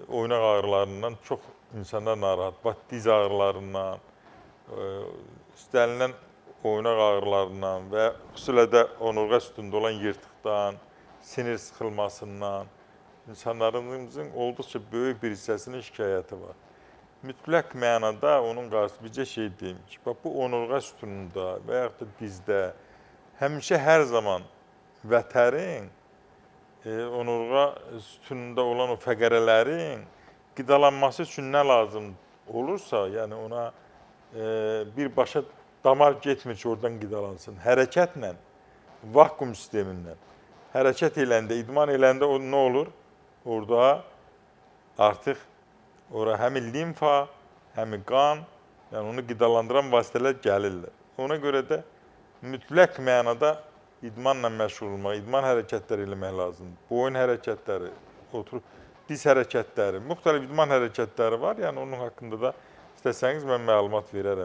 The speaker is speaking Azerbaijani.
oynaq ağrılarından çox insanlar narahat. Bax, diz ağrılarından, istənilən oynaq ağrılarından və xüsusilə də onurğa sütununda olan yırtıqdan, sinir sıxılmasından insanlarımızın olduqca böyük bir hissəsinin şikayəti var. Mütləq mənada onun qarşısı bircə şey deyim ki, bax, bu onurğa sütununda və yaxud da dizdə həmişə hər zaman vətərin, onurğa sütununda olan o fəqərələrin qidalanması üçün nə lazım olursa, yəni ona birbaşa damar getmir ki, oradan qidalansın. Hərəkətlə, vakuum sistemindən, hərəkət eləndə, idman eləndə o nə olur? Orada artıq ora həm limfa, həm qan, yəni onu qidalandıran vasitələr gəlirlər. Ona görə də mütləq mənada idmanla məşğul olmaq, idman hərəkətləri eləmək lazımdır. Boyun hərəkətləri, oturub diz hərəkətləri, müxtəlif idman hərəkətləri var. Yəni onun haqqında da istəsəniz mən məlumat verərəm.